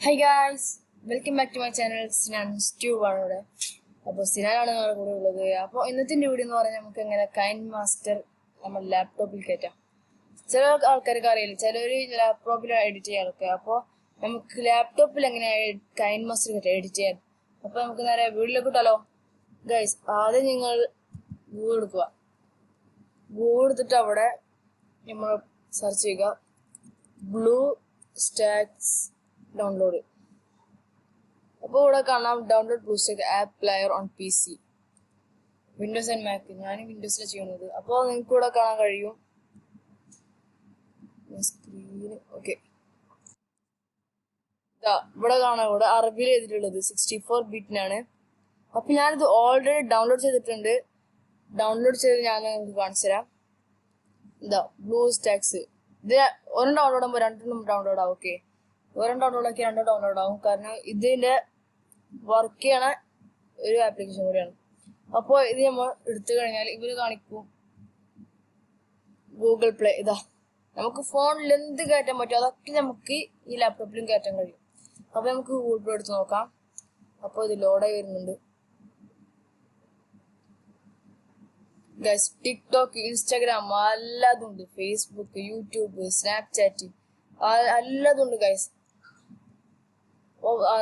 Hi guys, welcome back to my channel. Stu ആണ്. അപ്പോൾ സിനാനാണ് നമ്മുടെ കൂടെ ഉള്ളത്. അപ്പോൾ ഇന്നത്തെ വീഡിയോ എന്ന് പറഞ്ഞാൽ നമുക്ക് എങ്ങനെ കൈൻമാസ്റ്റർ നമ്മുടെ ലാപ്ടോപ്പിൽ കയറ്റാം. ചില ആൾക്കാർക്ക് അറിയില്ല, ചിലർ ലാപ്ടോപ്പിൽ എഡിറ്റ് ചെയ്യാനൊക്കെ. അപ്പോൾ നമുക്ക് ലാപ്ടോപ്പിൽ എങ്ങനെ കൈൻമാസ്റ്റർ എഡിറ്റ് ചെയ്യാൻ. അപ്പോൾ നമുക്ക് നേരെ വീഡിയോയിലേക്ക് ഇട്ടാലോ. ഗൈസ്, ആദ്യം നിങ്ങൾ ഗൂഗിൾ എടുക്കുക. ഗൂഗിൾ എടുത്തിട്ട് അവിടെ നമ്മൾ സെർച്ച് ചെയ്യുക ബ്ലൂ സ്റ്റാക്സ് ഡൗൺലോഡ്. അപ്പോൾ ഇവിടെ കാണാം download BlueStacks app player on PC, Windows and Mac. ഞാൻ വിൻഡോസിലാണ് ചെയ്യുന്നത്. അപ്പോൾ നിങ്ങൾക്ക് ഇവിടെ കാണാൻ കഴിയും സ്ക്രീന്. ഓക്കെ, ഇവിടെ കാണാം. ഇവിടെ അറബിയിൽ എഴുതിയിട്ടുള്ളത് 64 ബിറ്റിനാണ്. അപ്പോൾ ഞാനിത് ഓൾറെഡി ഡൗൺലോഡ് ചെയ്തിട്ടുണ്ട്. ഡൗൺലോഡ് ചെയ്ത് ഞാൻ നിങ്ങൾക്ക് കാണിച്ചു തരാം. Blue stacks. ഇത് ഒരെണ്ണം ഡൗൺലോഡ് ആകുമ്പോൾ രണ്ടെണ്ണം ഡൗൺലോഡ് ആവും. ഓക്കെ, ഒരെണ്ണം ഡൗൺലോഡ് ആക്കി രണ്ടും ഡൗൺലോഡ് ആവും. കാരണം ഇതിന്റെ വർക്ക് ചെയ്യണ ഒരു ആപ്ലിക്കേഷൻ കൂടിയാണ്. അപ്പോൾ ഇത് നമ്മൾ എടുത്തു കഴിഞ്ഞാൽ ഇവര് കാണിക്കും ഗൂഗിൾ പ്ലേ. നമുക്ക് ഫോണിൽ എന്ത് കയറ്റാൻ പറ്റും അതൊക്കെ നമുക്ക് ഈ ലാപ്ടോപ്പിലും കയറ്റാൻ കഴിയും. അപ്പോൾ നമുക്ക് ഗൂഗിൾ പ്ലേ എടുത്ത് നോക്കാം. അപ്പോൾ ഇത് ലോഡായി വരുന്നുണ്ട്. ഗൈസ്, ടിക്ടോക്ക്, ഇൻസ്റ്റാഗ്രാം എല്ലാതും ഉണ്ട്. ഫേസ്ബുക്ക്, യൂട്യൂബ്, സ്നാപ്ചാറ്റ് എല്ലാതും ഉണ്ട് ഗൈസ്.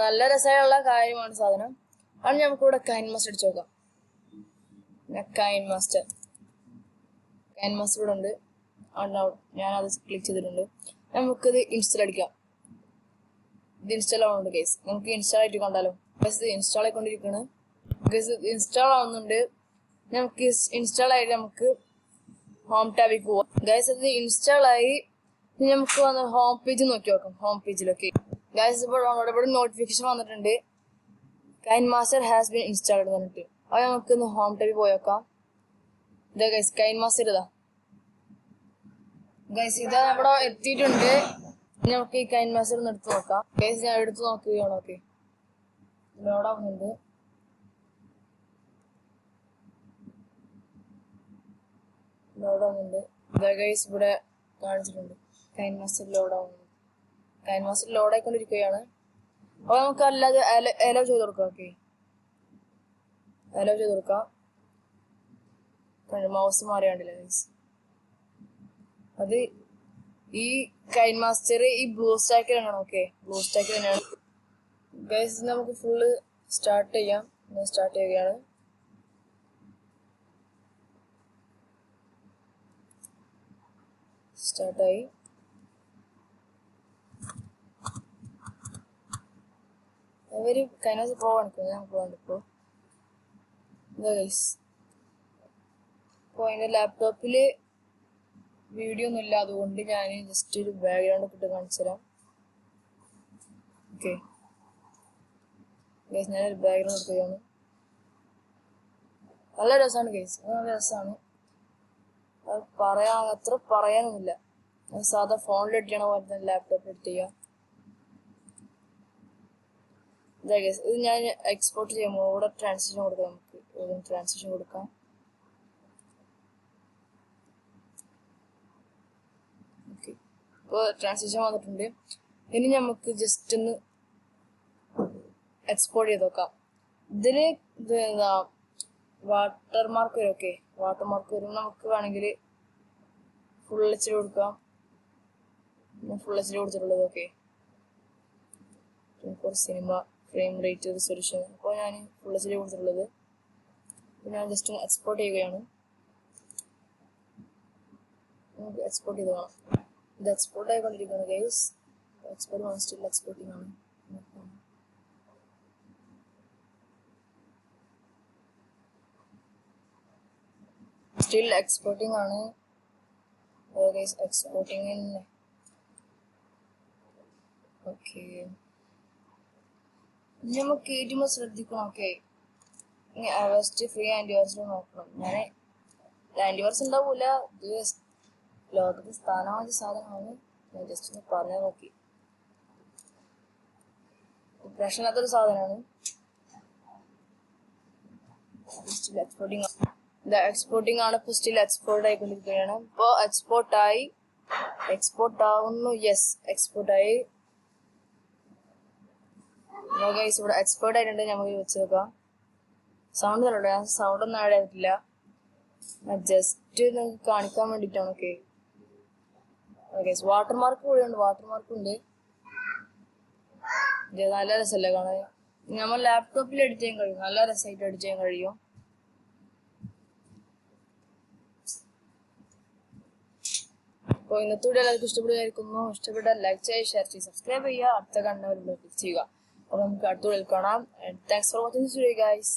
നല്ല രസമുള്ള കാര്യമാണ് സാധനം. അത് നമുക്കിവിടെ കൈൻമാസ്റ്റർ അടിച്ചു നോക്കാം. കൈൻമാസ്റ്റർ ഇവിടെ ഉണ്ട്. ഞാനത് ക്ലിക്ക് ചെയ്തിട്ടുണ്ട്. നമുക്കിത് ഇൻസ്റ്റാൾ അടിക്കാം. ഇത് ഇൻസ്റ്റാൾ ആവുന്നുണ്ട് ഗൈസ്. നമുക്ക് ഇൻസ്റ്റാൾ ആയിട്ട് കണ്ടാലോ. ഗൈസ്, ഇത് ഇൻസ്റ്റാൾ ആയിക്കൊണ്ടിരിക്കുകയാണ്. ഗൈസ്, ഇത് ഇൻസ്റ്റാൾ ആവുന്നുണ്ട്. നമുക്ക് ഇൻസ്റ്റാൾ ആയിട്ട് നമുക്ക് ഹോം ടാബിലേക്ക് പോവാം. ഗൈസ്, ഇത് ഇൻസ്റ്റാൾ ആയി നമുക്ക് വന്ന് ഹോം പേജ് നോക്കി നോക്കാം. ഹോം പേജിലൊക്കെ ഗൈസ് ഇവിടെ നോട്ടിഫിക്കേഷൻ വന്നിട്ടുണ്ട്, കൈൻമാസ്റ്റർ ഹാസ് ബീൻ ഇൻസ്റ്റാൾഡ് എന്ന് പറഞ്ഞിട്ട്. അത് നമുക്കൊന്ന് ഹോം ടാബിൽ പോയി നോക്കാം. ഇതാ ഗൈസ്, കൈൻമാസ്റ്റർ ഗൈസ്, ഇതാ ഇവിടെ എത്തിയിട്ടുണ്ട്. നമുക്ക് ഈ കൈൻമാസ്റ്റർ ഒന്ന് എടുത്ത് നോക്കാം. ഗൈസ്, ഞാൻ എടുത്ത് നോക്കുകയാണ്. ഓക്കെ, ലോഡാവുന്നുണ്ട്. ഇതാ ഗൈസ്, ഇവിടെ കാണിച്ചിട്ടുണ്ട് കൈൻമാസ്റ്റർ ലോഡാവുന്നു. കൈൻമാസ്റ്റർ ലോഡ് ആയിക്കൊണ്ടിരിക്കുകയാണ്. അപ്പോൾ നമുക്ക് അല്ലാതെ അലോ ചെയ്ത് കൊടുക്കാം. ഓക്കെ, അലോ ചെയ്ത് കൊടുക്കാം. മൗസ് മാറിയാണ്ടില്ല ഗൈസ്. അത് ഈ കൈൻമാസ്റ്റർ ഈ ബ്ലൂ സ്റ്റാക്കിൽ തന്നെയാണ്. ഓക്കെ, ബ്ലൂ സ്റ്റാക്കിൽ തന്നെയാണ് ഗൈസ്. നമുക്ക് ഫുള്ള് സ്റ്റാർട്ട് ചെയ്യാം. ഞാൻ സ്റ്റാർട്ട് ചെയ്യുകയാണ്. സ്റ്റാർട്ടായി. അവര് കൈൻമാസ്റ്റർ പ്രോ കാണിക്കുന്നത് ഞാൻ പോകാണ്ടിപ്പോ. അപ്പോൾ എൻ്റെ ലാപ്ടോപ്പിൽ വീഡിയോ ഒന്നും ഇല്ല, അതുകൊണ്ട് ഞാൻ ജസ്റ്റ് ഒരു ബാക്ക്ഗ്രൗണ്ട് ഒക്കെ ഇട്ട് കാണിച്ചു തരാം. ഓക്കെ ഗൈസ്, ഞാനൊരു ബാക്ക്ഗ്രൗണ്ട് എടുക്കുകയാണ്. നല്ല രസമാണ് ഗൈസ്, നല്ല രസമാണ്. അത് അത്ര പറയാനൊന്നുമില്ല. സാധാ ഫോണിൽ എഡിറ്റ് ചെയ്യണ പോലെ തന്നെ ലാപ്ടോപ്പിൽ എഡിറ്റ് ചെയ്യാം. ഇത് ഞാൻ എക്സ്പോർട്ട് ചെയ്യുമ്പോൾ ഇവിടെ ട്രാൻസിഷൻ കൊടുക്കാം. നമുക്ക് ട്രാൻസിഷൻ കൊടുക്കാം. ഓക്കെ, ഇപ്പോൾ ട്രാൻസിഷൻ വന്നിട്ടുണ്ട്. ഇനി നമുക്ക് ജസ്റ്റ് ഒന്ന് എക്സ്പോർട്ട് ചെയ്ത് നോക്കാം. ഇതില് എന്താ വാട്ടർമാർക്ക് വരും. ഓക്കെ, വാട്ടർമാർക്ക് വരും. നമുക്ക് വേണമെങ്കിൽ ഫുൾ HD കൊടുക്കാം. ഫുൾ HD കൊടുത്തിട്ടുള്ളത്. Okay, cinema frame rate resolution. അപ്പോൾ ഞാൻ ഫുൾ HD കൊടുത്തിട്ടുള്ളത്. ഞാൻ ജസ്റ്റ് എക്സ്പോർട്ട് ചെയ്യുകയാണ്. നമുക്ക് എക്സ്പോർട്ട് ചെയ്ത് കാണാം. ഇത് എക്സ്പോർട്ട് ആയിക്കൊണ്ടിരിക്കുകയാണ് ഗൈസ്. എക്സ്പോർട്ട് സ്റ്റിൽ എക്സ്പോർട്ടിംഗ് ആണ്. സ്റ്റിൽ എക്സ്പോർട്ടിംഗ് ആണ് ഗൈസ്, എക്സ്പോർട്ടിംഗ് തന്നെ. ഓക്കെ, നമുക്ക് ഏറ്റവും ശ്രദ്ധിക്കണം. ഓക്കെ, ഫസ്റ്റ് ഫ്രീ ആൻറ്റിവൈറസ് നോക്കണം. ഞാൻ ആൻറ്റിവൈറസ് ഉണ്ടാവൂല, ഇത് ലോകത്ത് സ്ഥാനമായ സാധനമാണ്. ഞാൻ ജസ്റ്റ് ഒന്ന് പറഞ്ഞു നോക്കി. പ്രശ്നമില്ലാത്തൊരു സാധനമാണ്. സ്റ്റിൽ എക്സ്പോർട്ടിംഗ് ആണ്. ഇപ്പോൾ സ്റ്റിൽ എക്സ്പോർട്ട് ആയിക്കൊണ്ടിരിക്കുകയാണ്. ഇപ്പോൾ എക്സ്പോർട്ട് ആവുന്നു. യെസ്, എക്സ്പോർട്ടായി. ഗൈസ് ഇവിടെ എക്സ്പേർട്ട് ആയിട്ടുണ്ട്. നമുക്ക് വെച്ച് നോക്കാം. സൗണ്ട് നല്ലോണം. ഞാൻ സൗണ്ട് ഒന്നും ആഡ് ചെയ്തിട്ടില്ല. ജസ്റ്റ് നിങ്ങൾക്ക് കാണിക്കാൻ വേണ്ടിയിട്ടാണ്. ഓക്കെ വാട്ടർമാർക്ക് കൂടെയുണ്ട്. വാട്ടർമാർക്ക് ഉണ്ട്. നല്ല രസമല്ലേ കാണാൻ? നമ്മൾ ലാപ്ടോപ്പിൽ എഡിറ്റ് ചെയ്യാൻ കഴിയും. നല്ല രസമായിട്ട് എഡിറ്റ് ചെയ്യാൻ കഴിയും. അപ്പോൾ ഇന്നത്തെ വീഡിയോ എല്ലാവർക്കും ഇഷ്ടപ്പെടുമായിരിക്കുന്നു. ഇഷ്ടപ്പെട്ടാൽ ലൈക്ക് ചെയ്യുക, ഷെയർ ചെയ്യുക, സബ്സ്ക്രൈബ് ചെയ്യുക. അടുത്ത കണ്ടവരിൽ ക്ലിക്ക് ചെയ്യുക. അപ്പോൾ നമുക്ക് അടുത്ത വീഡിയോയിൽ കാണാം. Thanks for watching this video guys.